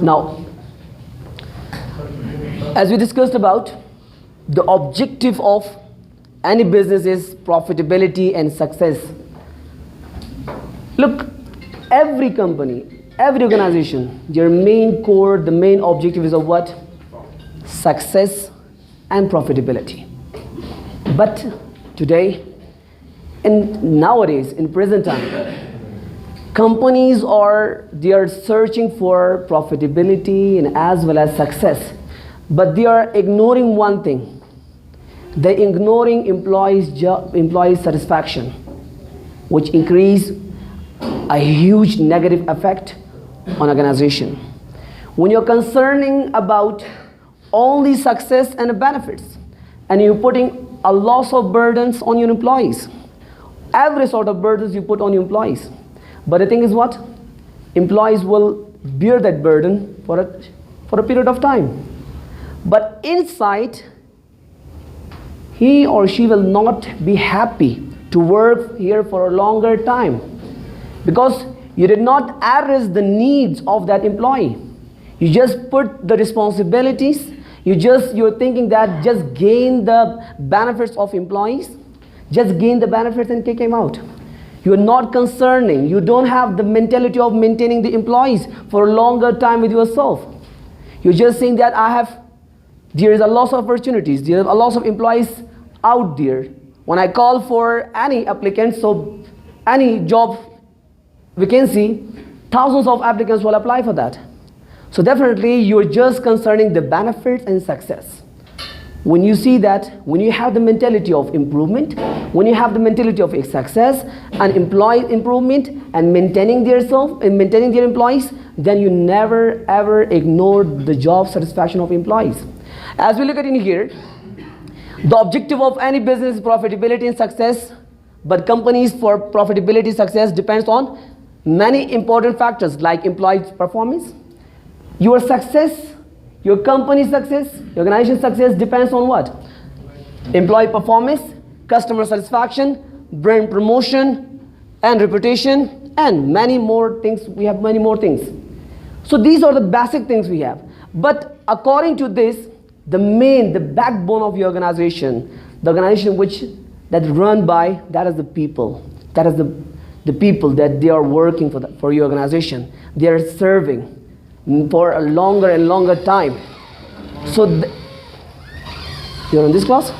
Now, as we discussed about, the objective of any business is profitability and success. Look, every company, every organization, their main core, the main objective is of what? Success and profitability. But today, and nowadays, in present time, companies are searching for profitability and as well as success, but they are ignoring one thing. They're ignoring employee satisfaction, which increase a huge negative effect on organization. When you're concerning about only success and benefits, and you're putting a loss of burdens on your employees, every sort of burdens you put on your employees. But the thing is what? Employees will bear that burden for a period of time. But inside, he or she will not be happy to work here for a longer time, because you did not address the needs of that employee. You just put the responsibilities, you're thinking that just gain the benefits of employees, just gain the benefits and kick him out. You're not concerning, you don't have the mentality of maintaining the employees for a longer time with yourself. You're just saying that there is a loss of opportunities, there is a loss of employees out there. When I call for any applicant, so any job vacancy, thousands of applicants will apply for that. So definitely you're just concerning the benefits and success. When you see that, when you have the mentality of improvement, when you have the mentality of success and employee improvement and maintaining their employees, then you never ever ignore the job satisfaction of employees. As we look at in here, the objective of any business is profitability and success, but companies for profitability success depends on many important factors like employee performance. Your success, your company's success, your organization's success depends on what? Employee performance, customer satisfaction, brand promotion, and reputation, and many more things. We have many more things. So these are the basic things we have. But according to this, the backbone of your organization, the organization that run by, that is the people. That is the people that they are working for your organization. They are serving for a longer and longer time. So you're in this class?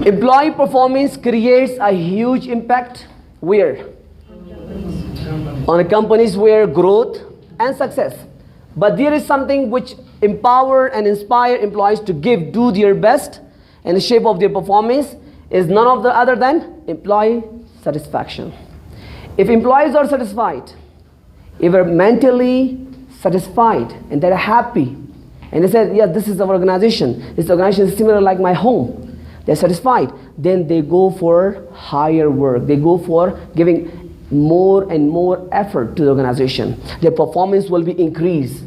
Employee performance creates a huge impact where? On a company's where growth and success. But there is something which empower and inspire employees to do their best in the shape of their performance is none of the other than employee satisfaction. If employees are satisfied, if they're mentally satisfied and they're happy, and they say, yeah, this is our organization, this organization is similar like my home, they're satisfied, then they go for higher work. They go for giving more and more effort to the organization. Their performance will be increased,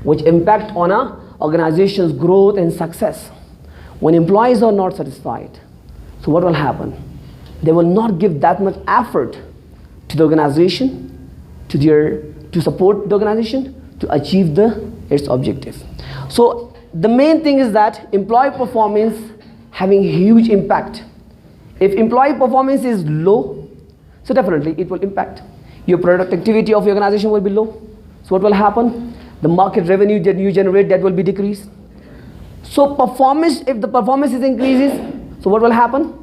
which impact on an organization's growth and success. When employees are not satisfied, so what will happen? They will not give that much effort to the organization, to support the organization, to achieve its objective. So the main thing is that employee performance having huge impact. If employee performance is low, so definitely it will impact. Your productivity of your organization will be low. So what will happen? The market revenue that you generate, that will be decreased. So performance, if the performance is increases, so what will happen?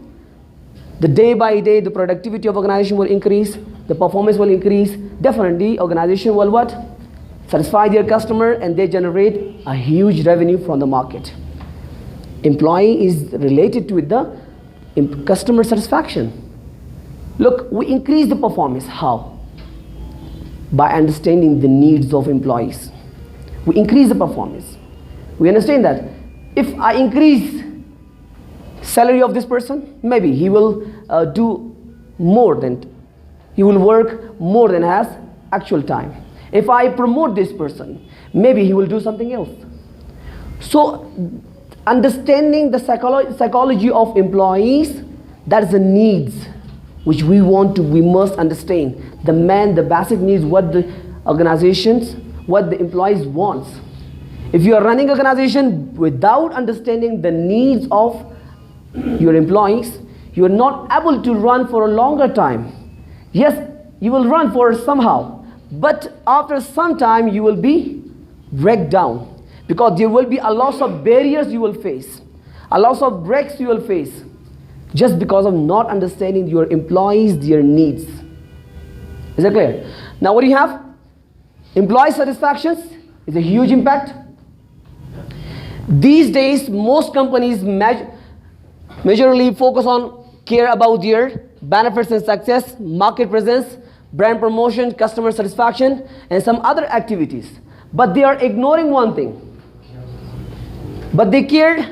The day by day, the productivity of organization will increase, the performance will increase. Definitely, organization will what? Satisfy their customer, and they generate a huge revenue from the market. Employee is related with the customer satisfaction. Look, we increase the performance. How? By understanding the needs of employees. We increase the performance. We understand that if I increase salary of this person, maybe he will he will work more than has actual time. If I promote this person, maybe he will do something else. So understanding the psychology of employees, that is the needs which we must understand. The basic needs, what the organizations, what the employees wants. If you are running an organization without understanding the needs of your employees, you are not able to run for a longer time. Yes, you will run for somehow, but after some time you will be break down, because there will be a loss of barriers you will face, a loss of breaks you will face, just because of not understanding your employees, their needs. Is that clear? Now what do you have? Employee satisfaction is a huge impact. These days most companies majorly focus on care about their benefits and success, market presence, brand promotion, customer satisfaction, and some other activities. But they are ignoring one thing. But they cared,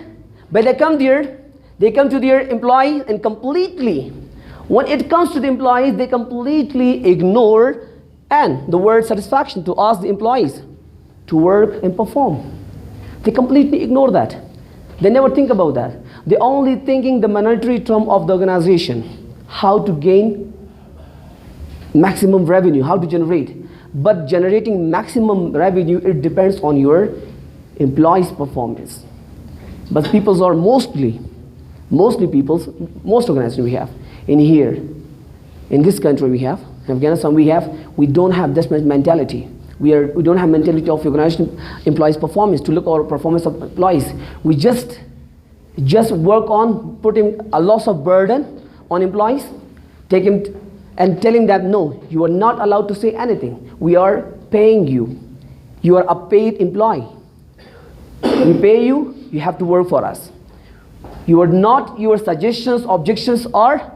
but they come to their employees and completely, when it comes to the employees, they completely ignore and the word satisfaction to ask the employees to work and perform. They completely ignore that. They never think about that. They only thinking the monetary term of the organization, how to gain maximum revenue, how to generate. But generating maximum revenue, it depends on your employees' performance. But people are most organizations we have in here, in this country we have, in Afghanistan we don't have this mentality. We don't have mentality of organization employees' performance, to look at our performance of employees. We just work on putting a loss of burden on employees, take him and telling them, no, you are not allowed to say anything. We are paying you. You are a paid employee. We pay you, you have to work for us. Your suggestions, objections are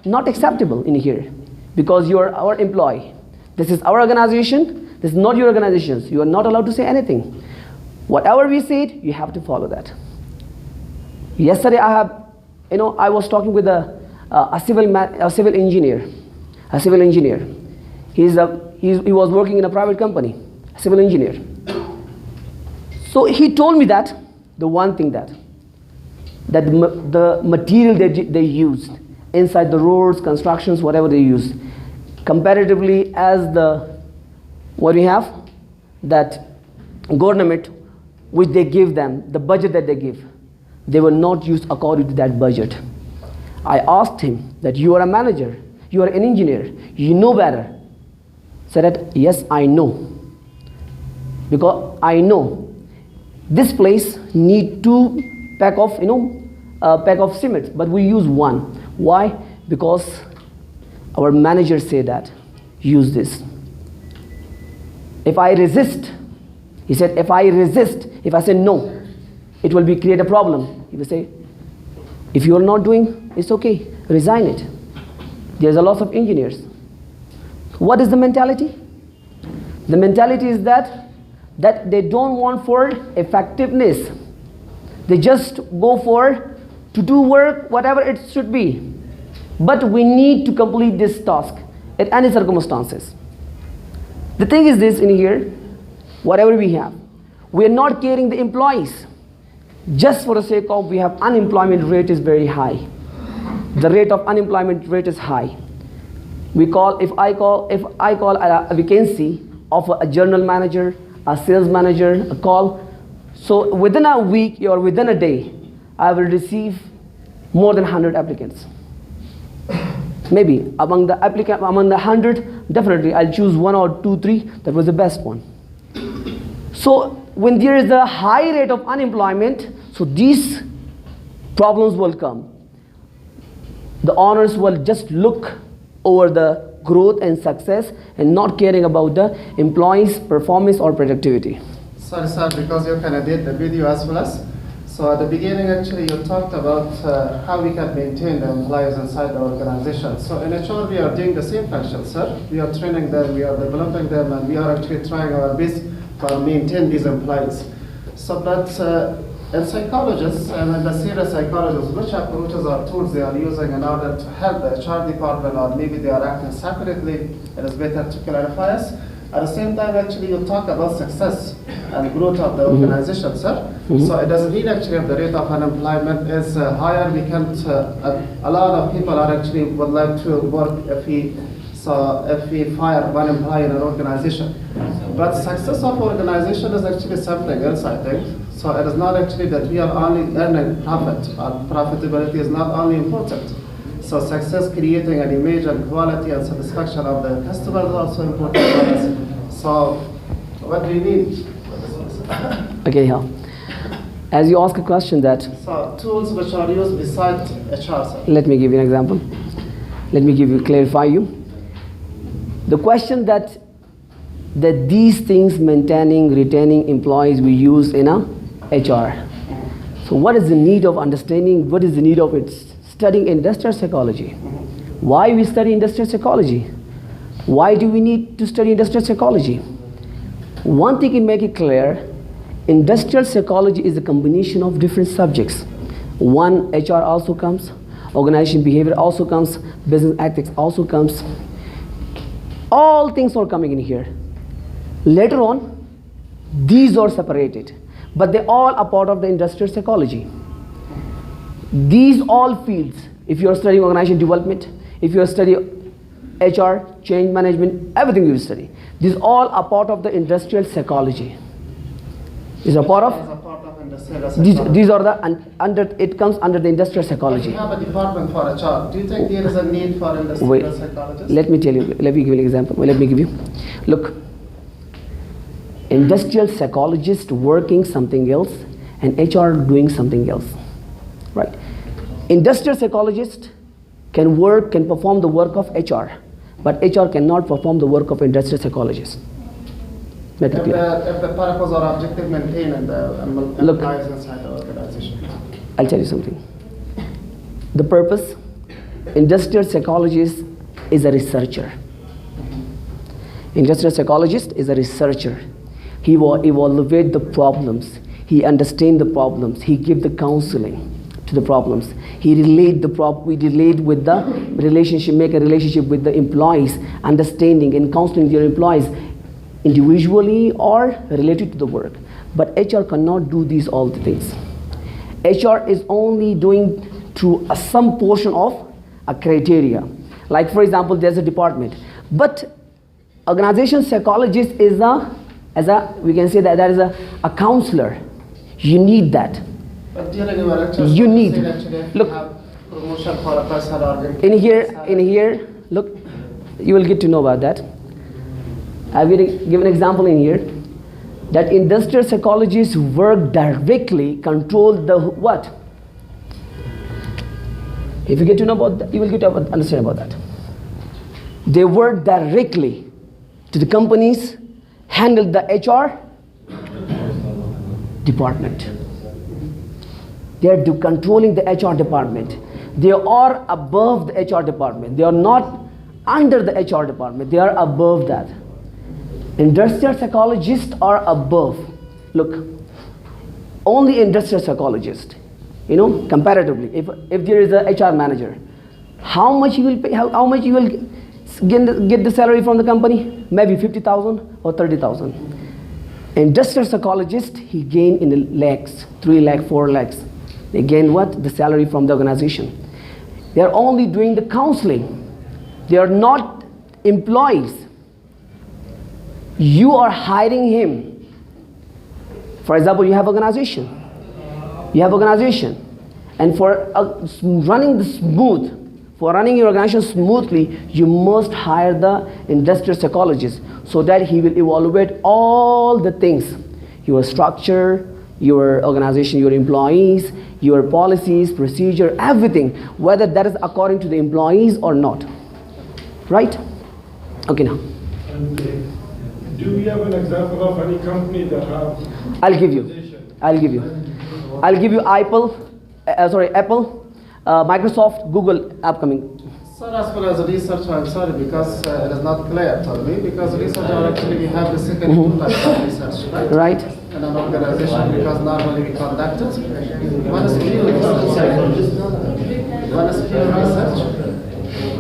not acceptable in here, because you are our employee. This is our organization, this is not your organization. You are not allowed to say anything. Whatever we said, you have to follow that. Yesterday I was talking with a civil engineer. He was working in a private company, a civil engineer. So he told me that the one thing that the material they used inside the roads, constructions, whatever they use, comparatively as what we have, that government which they give them, the budget that they give, they will not use according to that budget. I asked him that you are a manager, you are an engineer, you know better. Said that, yes, I know. Because I know this place need 2 pack of cement, but we use 1. Why? Because our manager said that, use this. If I resist, he said, if I say no, it will create a problem. He will say, if you are not doing, it's okay, resign it. There's a lot of engineers. What is the mentality? The mentality is that they don't want for effectiveness. They just go for to do work, whatever it should be. But we need to complete this task at any circumstances. The thing is this in here, whatever we have, we are not caring the employees. Just for the sake of we have unemployment rate is very high. The rate of unemployment rate is high. If I call a vacancy of a general manager, a sales manager, a call, so within a week or within a day, I will receive more than 100 applicants. Maybe among the 100, definitely I'll choose 1 or 2, 3. That was the best one. So when there is a high rate of unemployment, so these problems will come. The owners will just look over the growth and success and not caring about the employees' performance or productivity. Sorry, sir, because you kind of did the video as well as. So at the beginning, actually, you talked about how we can maintain the employees inside the organization. So in HR, we are doing the same function, sir. We are training them, we are developing them, and we are actually trying our best to maintain these employees. So, but in psychologists and in the serious psychologists, which approaches or tools they are using in order to help the HR department, or maybe they are acting separately, it is better to clarify us. At the same time, actually, you talk about success and growth of the organization, sir. So it doesn't mean actually if the rate of unemployment is higher, we can't, a lot of people are actually would like to work if we fire one employee in an organization. But success of organization is actually something else, I think. So it is not actually that we are only earning profit, or profitability is not only important. So success, creating an image and quality and satisfaction of the customer is also important for us. So what do you need? Okay, yeah. As you ask a question that... So tools which are used besides HR. Sir. Let me give you an example. Let me clarify you. The question that these things, maintaining, retaining employees, we use in a HR. So what is the need of understanding, what is the need of studying industrial psychology? Why we study industrial psychology? Why do we need to study industrial psychology? One thing can make it clear, industrial psychology is a combination of different subjects. One, HR also comes, organization behavior also comes, business ethics also comes. All things are coming in here. Later on, these are separated, but they all are part of the industrial psychology. These all fields, if you are studying organization development, if you are studying HR, change management, everything you study, these all are part of the industrial psychology. These are part of these are the it comes under the industrial psychology. We have a department for HR. Do you think there is a need for industrial psychologists? Let me tell you. Let me give you an example. Let me give you. Look, industrial psychologist working something else, and HR doing something else, right? Industrial psychologist can perform the work of HR, but HR cannot perform the work of industrial psychologist. If the purpose or objective maintained and the employees inside the organization. I'll tell you something. The purpose, industrial psychologist is a researcher. Industrial psychologist is a researcher. He will evaluate the problems. He understands the problems. He gives the counseling to the problems. He we relate with the relationship, make a relationship with the employees, understanding and counseling your employees individually or related to the work. But HR cannot do these all the things. HR is only doing through some portion of a criteria. Like for example, there's a department. But organization psychologist is we can say that is a counselor. You need that. But during your lectures, you need. Look, promotion for a person or in here, look, you will get to know about that. I will give an example in here that industrial psychologists work directly, control the what? If you get to know about that, you will get to understand about that. They work directly to the companies, handle the HR department. They are controlling the HR department. They are above the HR department. They are not under the HR department. They are above that. Industrial psychologists are above. Look, only industrial psychologists, comparatively, if there is a HR manager, how much you will pay, how much you will get the salary from the company? Maybe 50,000 or 30,000. Industrial psychologist, he gain in the lakhs, 3 lakh, 4 lakhs. They gain what? The salary from the organization. They are only doing the counseling. They are not employees. You are hiring him. For example, you have organization. And for running your organization smoothly, you must hire the industrial psychologist so that he will evaluate all the things, your structure, your organization, your employees, your policies, procedure, everything, whether that is according to the employees or not. Right? Okay, now. Do we have an example of any company that have? I'll give you Apple, Microsoft, Google, upcoming. Sir, as far as a researcher, I'm sorry because it is not clear to me, because researcher actually we have the second two types of research, right? Right. In an organization, because normally we conduct it. One is pure research,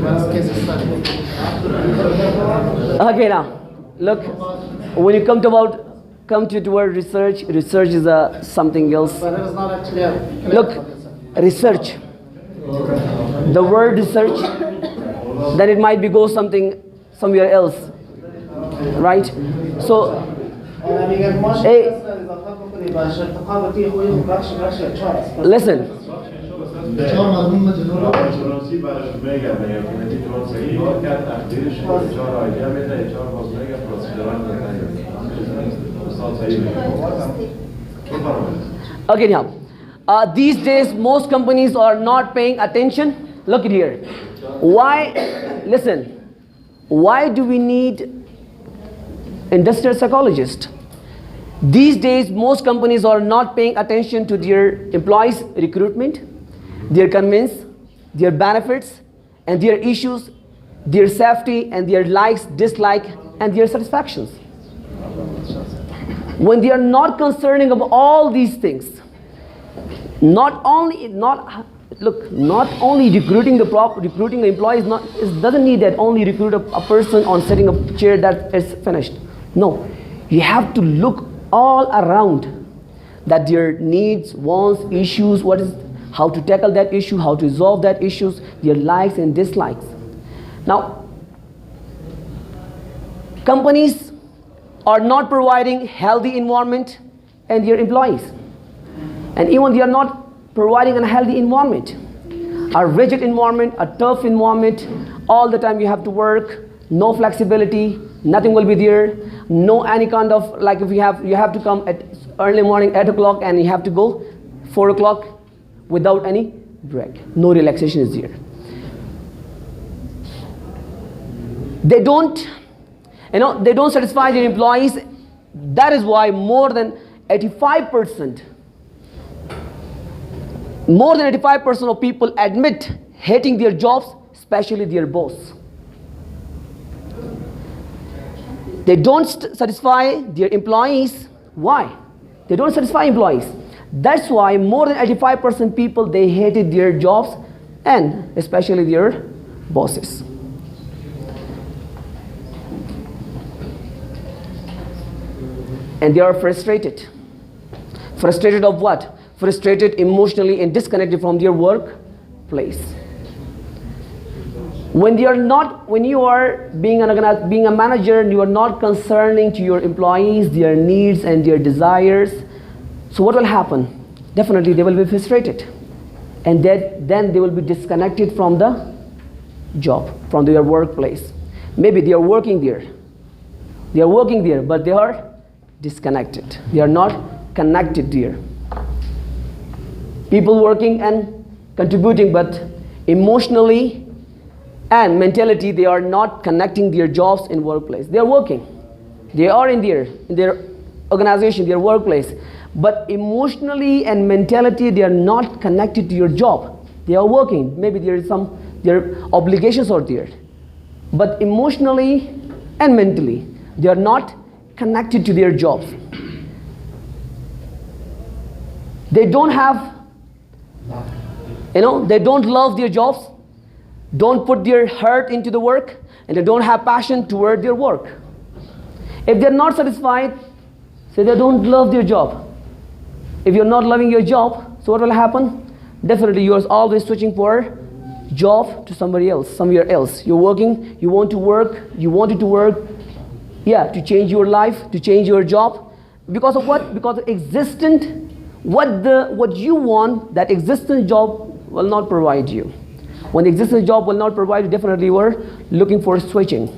one is case study. Okay, now look, when you come to about come to the word research, research is something else. But it is not actually a Look, research. The word research, then it might be go somewhere else, right? So, listen. Okay, now, these days most companies are not paying attention. Look at here. Why? Listen. Why do we need industrial psychologist? These days most companies are not paying attention to their employees' recruitment, their convenience, their benefits, and their issues, their safety, and their likes, dislikes, and their satisfactions. When they are not concerning about all these things, not only recruiting the employees, it doesn't need that only recruit a person on setting a chair that is finished. No, you have to look all around that their needs, wants, issues, how to tackle that issue, how to resolve that issues, their likes and dislikes. Now, companies are not providing healthy environment and their employees, and even they are not providing a healthy environment, a rigid environment, a tough environment. All the time you have to work, no flexibility, nothing will be there, no any kind of, like if you have to come at early morning 8 o'clock and you have to go 4 o'clock without any break, no relaxation is there. They don't satisfy their employees. That is why more than 85% of people admit hating their jobs, especially their boss. They don't satisfy their employees. Why? They don't satisfy employees. That's why more than 85% people, they hated their jobs and especially their bosses. And they are frustrated. Frustrated of what? Frustrated emotionally and disconnected from their workplace. When you are being a manager and you are not concerning to your employees, their needs and their desires, so what will happen? Definitely they will be frustrated. And then they will be disconnected from the job, from their workplace. Maybe they are working there. They are working there, but they are disconnected. They are not connected there. People working and contributing, but emotionally and mentality, they are not connecting their jobs in workplace. They are working. They are in their organization, their workplace. But emotionally and mentality, they are not connected to your job. They are working. Maybe their obligations are there. But emotionally and mentally, they are not connected to their jobs. They don't have, they don't love their jobs, don't put their heart into the work, and they don't have passion toward their work. If they're not satisfied, say they don't love their job. If you're not loving your job, so what will happen? Definitely you are always switching for job to somewhere else. You're working, you wanted to work, to change your life, to change your job. Because of what? Because what you want, that existing job will not provide you. When the existing job will not provide you, definitely you are looking for switching.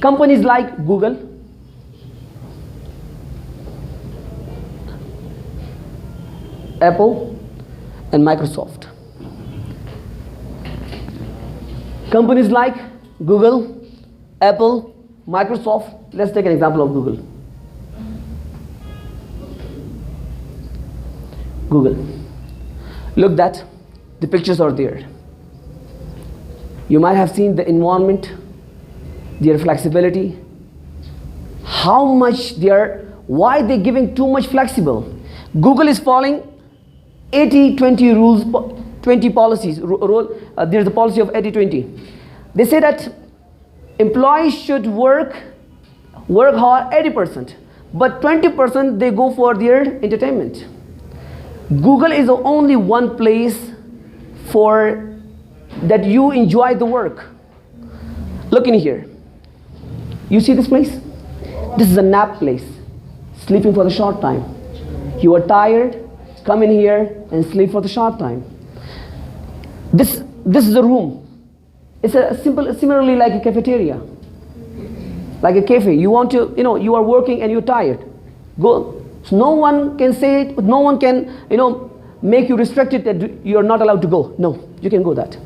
Companies like Google, Apple, and Microsoft. Companies like Google, Apple, Microsoft. Let's take an example of Google. Look that the pictures are there. You might have seen the environment, their flexibility, how much why they're giving too much flexible. Google is following 80-20 rules, 20 policies. There's a policy of 80-20. They say that employees should work hard 80%, but 20% they go for their entertainment. Google is the only one place for that you enjoy the work. Look in here. You see this place? This is a nap place, sleeping for the short time. You are tired, come in here and sleep for the short time. This is a room. It's similarly like a cafeteria, like a cafe. You want to, you are working and you're tired. Go. So no one can say, no one can, make you restricted that you're not allowed to go. No, you can go that.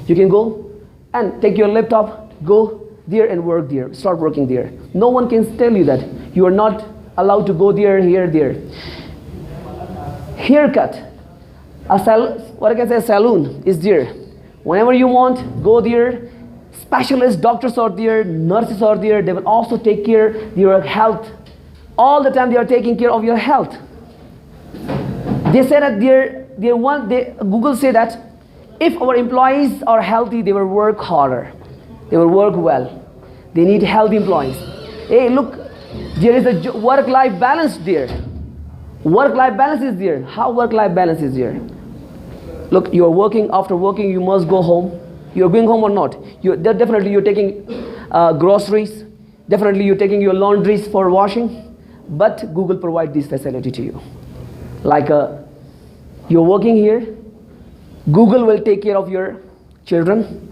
You can go and take your laptop, go there and work there, start working there. No one can tell you that you are not allowed to go there, here, there. Haircut, a salon is there. Whenever you want, go there. Specialists, doctors are there, nurses are there. They will also take care of your health. All the time they are taking care of your health. They say that Google say that if our employees are healthy, they will work harder. They will work well. They need healthy employees. Hey, look, there is a work-life balance there. Work-life balance is there. How work-life balance is there? Look, you are working. After working, you must go home. You are going home or not? Definitely you're taking groceries. Definitely you're taking your laundries for washing. But Google provides this facility to you. Like you're working here. Google will take care of your children.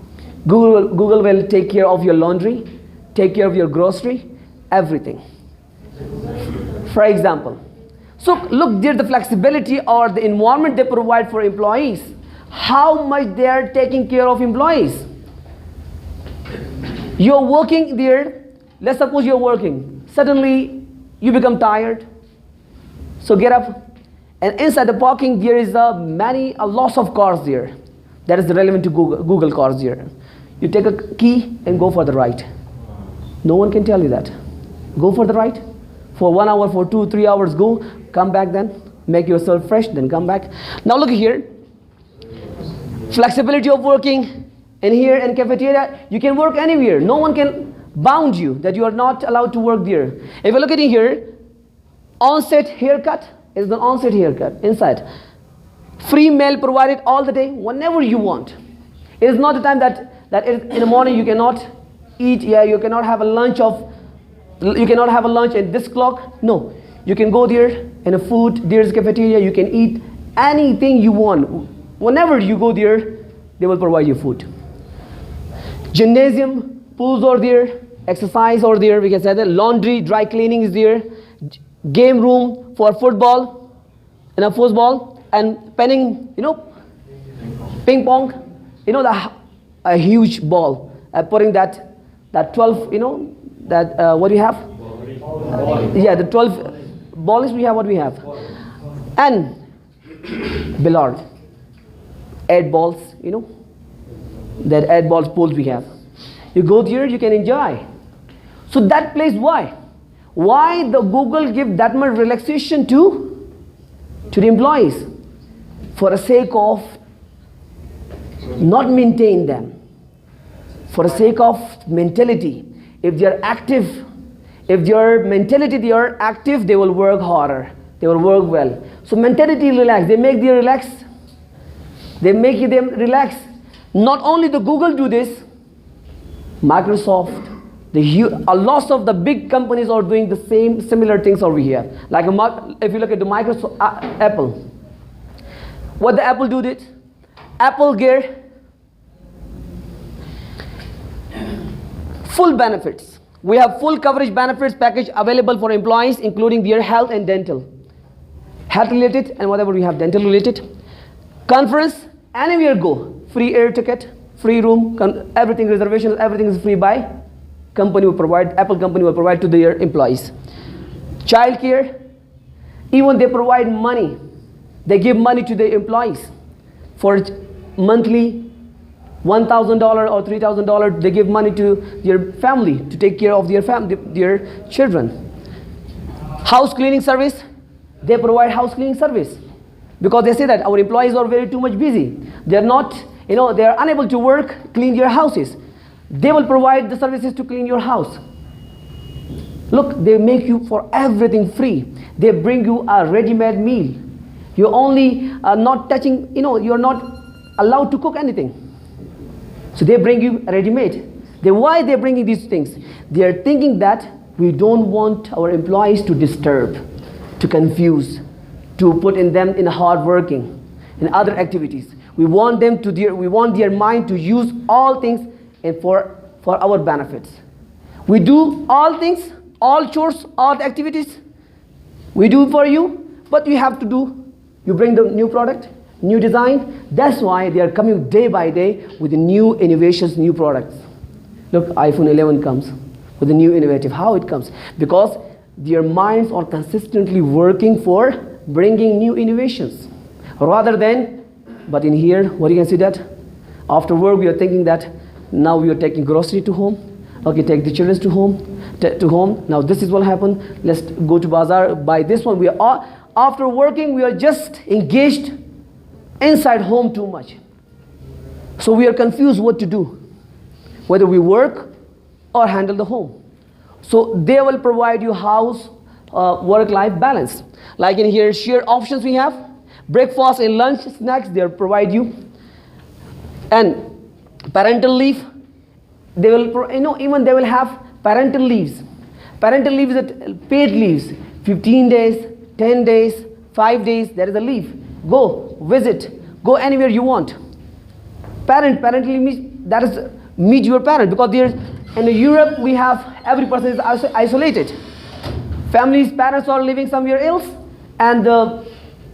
Google will take care of your laundry, take care of your grocery, everything. For example, so look there, the flexibility or the environment they provide for employees, how much they are taking care of employees. You're working there, let's suppose you're working, suddenly you become tired, so get up, and inside the parking there is a lots of cars there. That is relevant to Google cars here. You take a key and go for the ride. No one can tell you that. Go for the ride. For 1 hour, for 2-3 hours, go. Come back then. Make yourself fresh, then come back. Now look here. Flexibility of working in here in cafeteria. You can work anywhere. No one can bound you that you are not allowed to work there. If you look at it here, on-set haircut is the on-set haircut inside. Free meal provided all the day, whenever you want. It is not the time that in the morning you cannot eat. Yeah, you cannot have a lunch at this clock. No, you can go there and a food. There's a cafeteria. You can eat anything you want. Whenever you go there, they will provide you food. Gymnasium, pools are there, exercise are there. We can say that laundry, dry cleaning is there. Game room for football and a football and penning, ping pong, a huge ball, putting that 12, what do you have? Yeah, the 12 balls we have, what we have. And billiard, 8 balls, that 8 balls pools we have. You go there, you can enjoy. So that place, why? Why the Google give that much relaxation to the employees? For the sake of not maintain them. For the sake of mentality. If they are active, if their mentality they are active, they will work harder. They will work well. So mentality relax. They make them relax. They make them relax. Not only the Google do this, Microsoft, a lot of the big companies are doing the similar things over here. Like if you look at the Microsoft, Apple. What the Apple do it? Apple Gear, full benefits. We have full coverage benefits package available for employees, including their health and dental. Health related and whatever we have dental related. Conference, anywhere go. Free air ticket, free room, everything, reservations, everything is free by company will provide, Apple company will provide to their employees. Child care, even they provide money. They give money to the employees for monthly $1,000 or $3,000. They give money to their family to take care of their family, their children. House cleaning service, they provide house cleaning service because they say that our employees are too much busy. They are not, they are unable to clean their houses. They will provide the services to clean your house. Look, they make you for everything free. They bring you a ready-made meal. You're only not touching, you're not allowed to cook anything. So they bring you ready-made. Why they're bringing these things? They are thinking that we don't want our employees to disturb, to confuse, to put in them in hard working, in other activities. We want their mind to use all things and for our benefits. We do all things, all chores, all the activities. We do for you, but you have to do. You bring the new product, new design. That's why they are coming day by day with the new innovations, new products. Look, iPhone 11 comes with a new innovative. How it comes? Because their minds are consistently working for bringing new innovations. Rather than, but in here, what you can see that after work we are thinking that now we are taking grocery to home. Okay, take the children to home. Now this is what happened. Let's go to bazaar, buy this one. We are all, after working, we are just engaged inside home too much. So we are confused what to do, whether we work or handle the home. So they will provide you house, work-life balance. Like in here, shared options we have. Breakfast and lunch, snacks, they'll provide you. And parental leave, they will, even they will have parental leaves. Parental leaves are paid leaves, 15 days, 10 days, 5 days, there is a leave. Go, visit, go anywhere you want. Parental leave means that is meet your parent, because there's in Europe we have every person is isolated. Families, parents are living somewhere else, and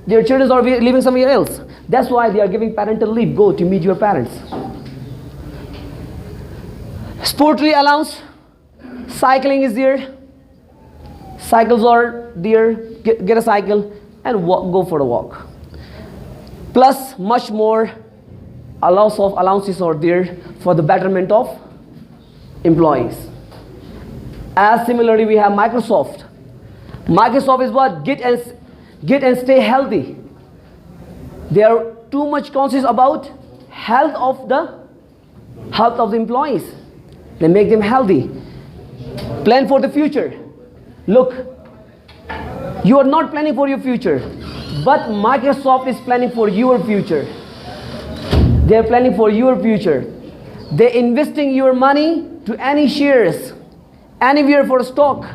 their children are living somewhere else. That's why they are giving parental leave. Go to meet your parents. Sportly allowance, cycling is there. Cycles are there. Get a cycle and go for a walk. Plus, much more allowances are there for the betterment of employees. As similarly, we have Microsoft. Microsoft is what? Get and stay healthy. They are too much conscious about health of the employees. They make them healthy. Plan for the future. Look, you are not planning for your future, but Microsoft is planning for your future. They are planning for your future. They are investing your money to any shares, anywhere for stock,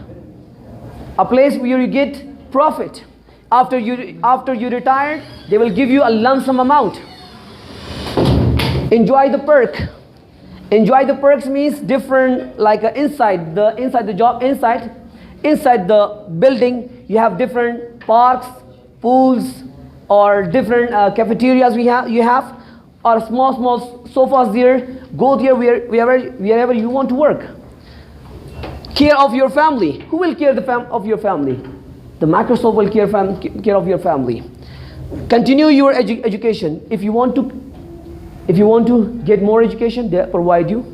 a place where you get profit. After you retire, they will give you a lump sum amount. Enjoy the perk. Enjoy the perks means different, like inside the job, inside the building, you have different parks, pools, or different cafeterias you have, or small sofas there. Go there wherever you want to work. Care of your family. Who will care of your family? The Microsoft will care of your family. Continue your education. If you want to get more education, they provide you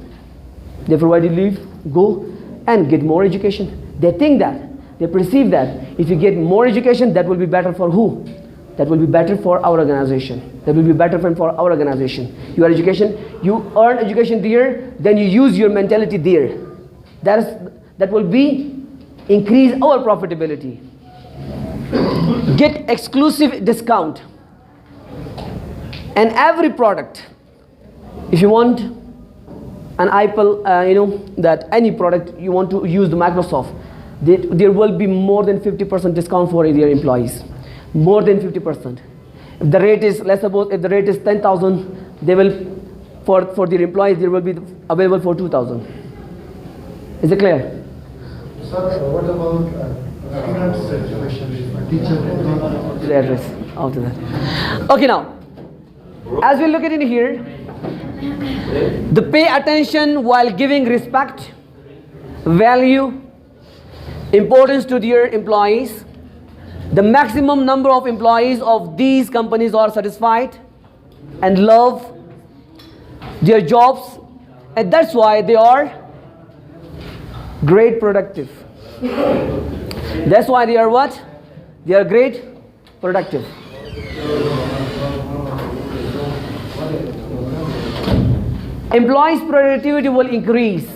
leave. Go and get more education. They think that, they perceive that if you get more education, that will be better for who? That will be better for our organization. That will be better for our organization. Your education, you earn education there, then you use your mentality there. That will be increase our profitability. Get exclusive discount. And every product, if you want an Apple, that any product you want to use the Microsoft, there will be more than 50% discount for their employees. More than 50%. If the rate is, let's suppose, if the rate is 10,000, they will, for their employees, there will be available for 2,000. Is it clear? Sir, what about student situation? Teacher the address after that. Okay, now, as we look at it here, the pay attention while giving respect, value, importance to their employees. The maximum number of employees of these companies are satisfied and love their jobs, and that's why they are great productive. That's why they are what? They are great productive. Employees' productivity will increase.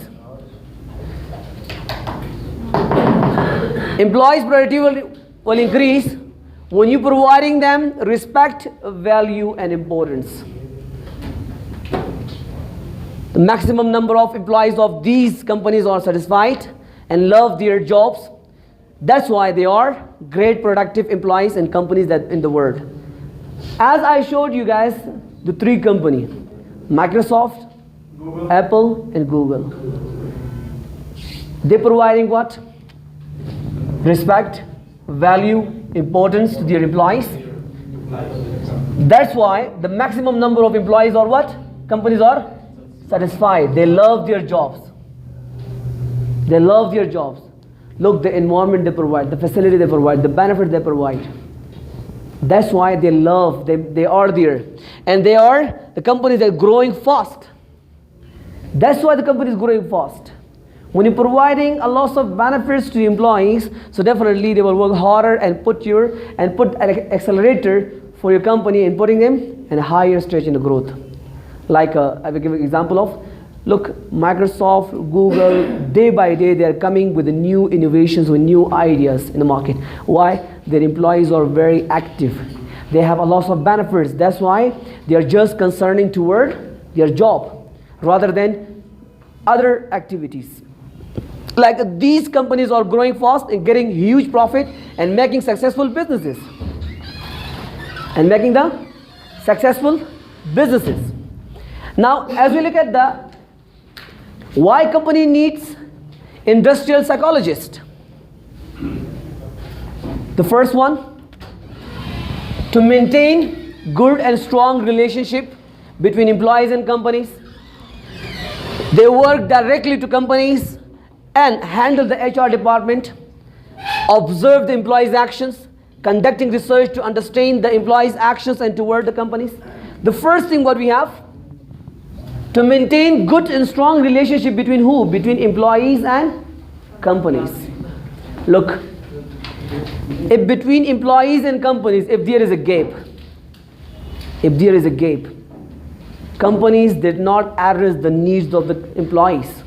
Employees' productivity will increase when you're providing them respect, value, and importance. The maximum number of employees of these companies are satisfied and love their jobs. That's why they are great productive employees and companies that in the world. As I showed you guys, the three companies, Microsoft, Google, Apple, and Google. They're providing what? Respect, value, importance to their employees. That's why the maximum number of employees are what? Companies are satisfied. They love their jobs. They love their jobs. Look, the environment they provide, the facility they provide, the benefit they provide. That's why they love, they are there. And they are, the companies are growing fast. That's why the company is growing fast. When you're providing a lot of benefits to employees, so definitely they will work harder and put an accelerator for your company and putting them in a higher stage in the growth. Like I will give an example of, look, Microsoft, Google, day by day they are coming with the new innovations, with new ideas in the market. Why? Their employees are very active. They have a lot of benefits. That's why they are just concerning toward their job rather than other activities. Like these companies are growing fast and getting huge profit and making successful businesses. And making the successful businesses. Now, as we look at the why company needs industrial psychologist. The first one, to maintain good and strong relationship between employees and companies. They work directly to companies and handle the HR department, observe the employees' actions, conducting research to understand the employees' actions and toward the companies. The first thing what we have, to maintain good and strong relationship between who? Between employees and companies. Look, if between employees and companies, if there is a gap, companies did not address the needs of the employees.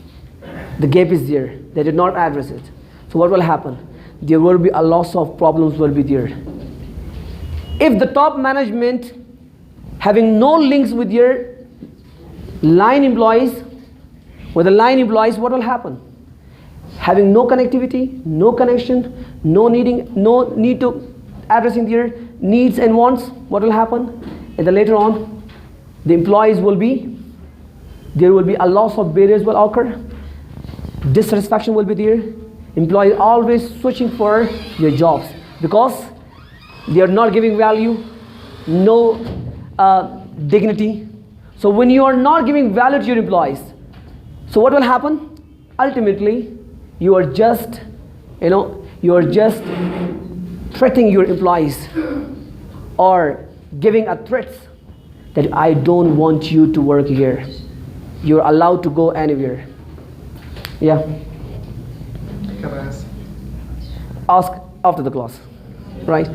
The gap is there. They did not address it. So what will happen? There will be a lot of problems will be there. If the top management having no links with your line employees, what will happen? Having no connectivity, no connection, no need to addressing their needs and wants, what will happen? And then later on, the employees there will be a loss of barriers will occur. Dissatisfaction will be there. Employees always switching for their jobs because they are not giving value, no dignity. So when you are not giving value to your employees, so what will happen? Ultimately, you are just threatening your employees or giving a threat that I don't want you to work here. You're allowed to go anywhere. Yeah. Can I ask? Ask after the class, right?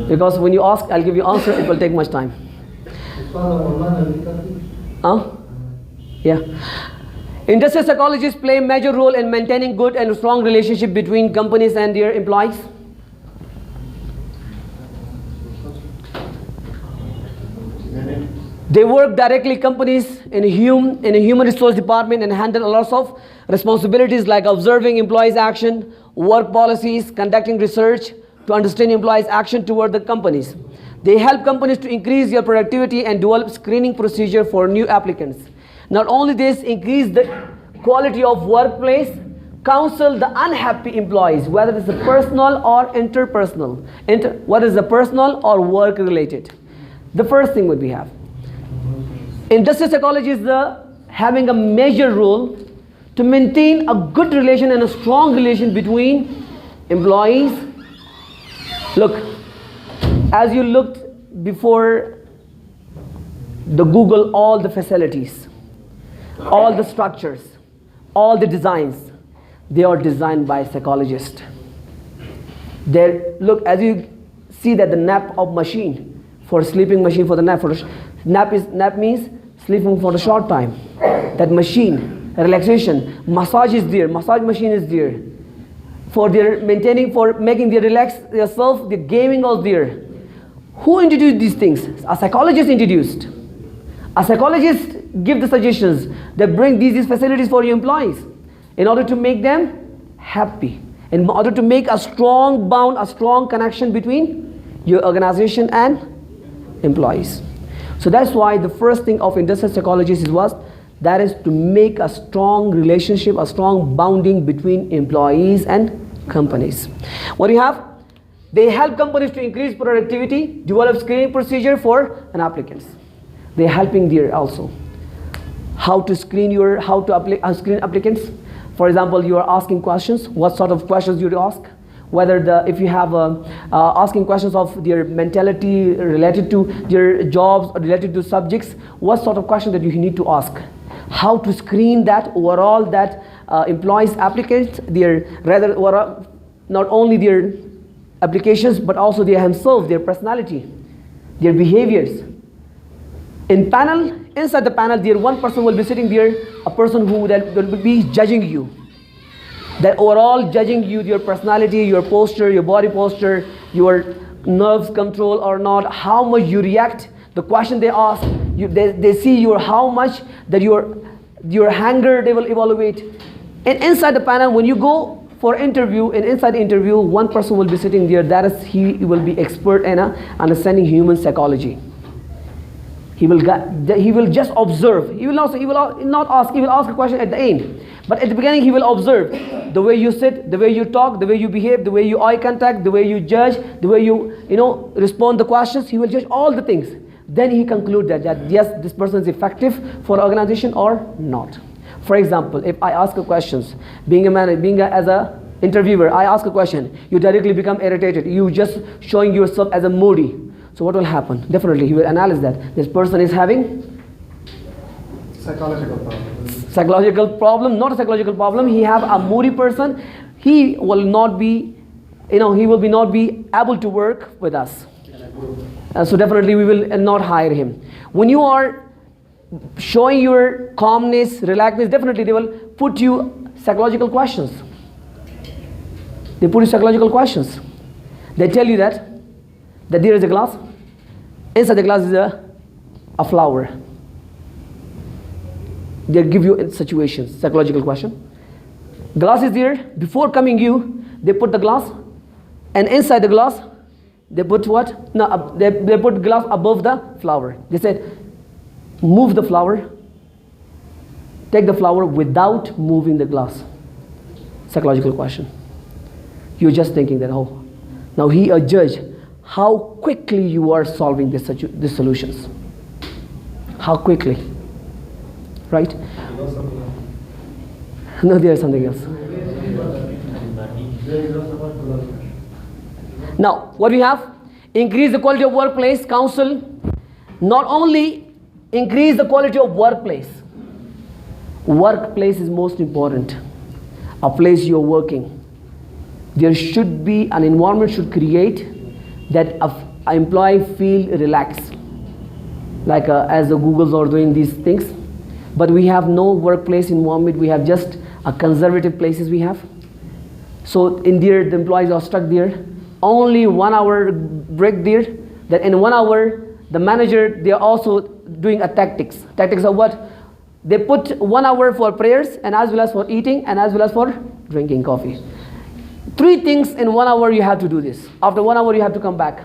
Because when you ask, I'll give you answer. It will take much time. Yeah. Industrial psychologists play a major role in maintaining good and strong relationship between companies and their employees. They work directly companies in a human resource department and handle a lot of responsibilities like observing employees' action, work policies, conducting research to understand employees' action toward the companies. They help companies to increase their productivity and develop screening procedure for new applicants. Not only this, increase the quality of workplace, counsel the unhappy employees, whether it's a personal or interpersonal, whether it's a personal or work related. The first thing would we have. Industrial psychology is having a major role to maintain a good relation and a strong relation between employees. Look, as you looked before the Google, all the facilities, all the structures, all the designs, they are designed by psychologists. Look, as you see that the nap of machine, for sleeping machine, for the nap means sleeping for a short time. That machine, relaxation, massage is there, massage machine is there. For their maintaining, for making their relax themselves, the gaming was there. Who introduced these things? A psychologist introduced. A psychologist give the suggestions. They bring these facilities for your employees in order to make them happy, in order to make a strong bond, a strong connection between your organization and employees. So that's why the first thing of industrial psychologists was that is to make a strong relationship, a strong bonding between employees and companies. What do you have? They help companies to increase productivity, develop screening procedure for an applicants. They're helping there also. How to screen screen applicants. For example, you are asking questions. What sort of questions you ask? Whether if you have asking questions of their mentality related to their jobs or related to subjects, what sort of question that you need to ask? How to screen that overall that employees applicants, not only their applications but also their themselves, their personality, their behaviors. In panel, inside the panel, there one person will be sitting there, a person who will be judging you. That overall judging you, your personality, your posture, your body posture, your nerves control or not, how much you react, the question they ask, they see your how much that your anger they will evaluate. And inside the panel, when you go for interview, and inside the interview, one person will be sitting there, that is he will be expert in understanding human psychology. He will just observe. He will not ask. He will ask a question at the end. But at the beginning, he will observe the way you sit, the way you talk, the way you behave, the way you eye contact, the way you judge, the way you respond to questions. He will judge all the things. Then he conclude that yes, this person is effective for organization or not. For example, if I ask a questions, as a interviewer, I ask a question, you directly become irritated. You just showing yourself as a moody. So what will happen? Definitely he will analyze that this person is having Psychological problem. Psychological problem, not a psychological problem. He have a moody person. He will not be, he will be not be able to work with us. So definitely we will not hire him. When you are showing your calmness, relaxedness, definitely they will put you psychological questions. They put you psychological questions. They tell you that there is a glass. Inside the glass is a flower. They give you situations, psychological question. Glass is there. Before coming you, they put the glass, and inside the glass, they put what? No, they put glass above the flower. They said, move the flower. Take the flower without moving the glass. Psychological question. You're just thinking that, oh, now he a judge. How quickly you are solving these solutions. How quickly. Right? No, there is something else. Now, what we have? Increase the quality of workplace, counsel. Not only increase the quality of workplace. Workplace is most important. A place you're working. There should be an environment should create that an employee feel relaxed. Like as the Googles are doing these things. But we have no workplace environment. We have just a conservative places we have. So in there, the employees are stuck there. Only 1 hour break there. That in 1 hour, the manager, they are also doing a tactics. Tactics of what? They put 1 hour for prayers and as well as for eating and as well as for drinking coffee. 3 things in 1 hour you have to do this. After 1 hour you have to come back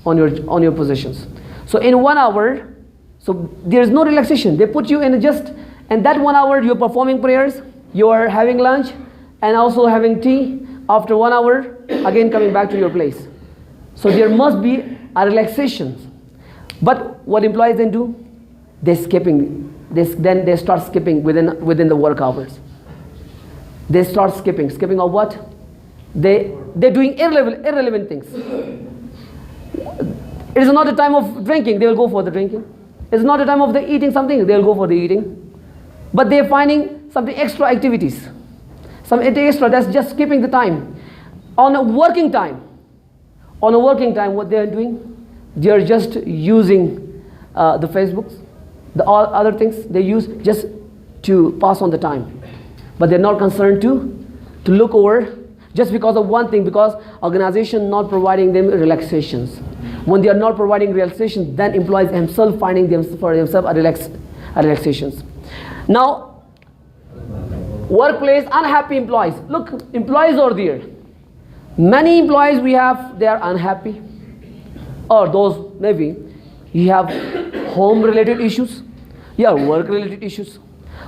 on your positions. So in 1 hour, so there is no relaxation. They put you in and that 1 hour you're performing prayers, you are having lunch and also having tea. After 1 hour, again coming back to your place. So there must be a relaxation. But what employees then do? Then they start skipping within the work hours. They start skipping of what? They're doing irrelevant things. It is not a time of drinking, they will go for the drinking. It's not a time of the eating something, they will go for the eating. But they're finding something extra activities. Some extra that's just skipping the time. On a working time, what they are doing? They are just using the Facebooks. The all other things they use just to pass on the time. But they're not concerned to look over just because of one thing, because organization not providing them relaxations. When they are not providing relaxation, then employees himself finding for themselves a relaxations. Now, workplace, unhappy employees. Look, employees are there. Many employees we have, they are unhappy. Or those, maybe, you have home-related issues, you have work-related issues.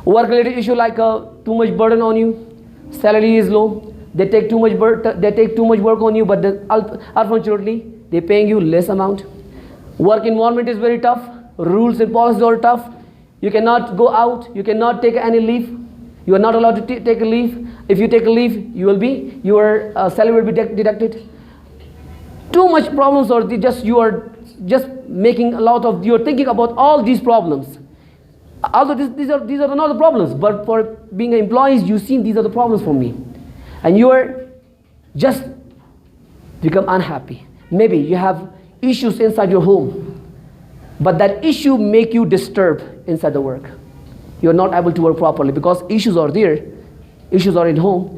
Work-related issue like too much burden on you, salary is low, they take too much work on you, but unfortunately, they're paying you less amount. Work environment is very tough, rules and policies are tough. You cannot go out, you cannot take any leave. You are not allowed to take a leave. If you take a leave, your salary will be deducted. Too much problems, or you are just making a lot of, you're thinking about all these problems. Although these are not the problems, but for being an employee, you see these are the problems for me. And you are just become unhappy. Maybe you have issues inside your home, but that issue make you disturbed inside the work. You're not able to work properly because issues are there, issues are in home.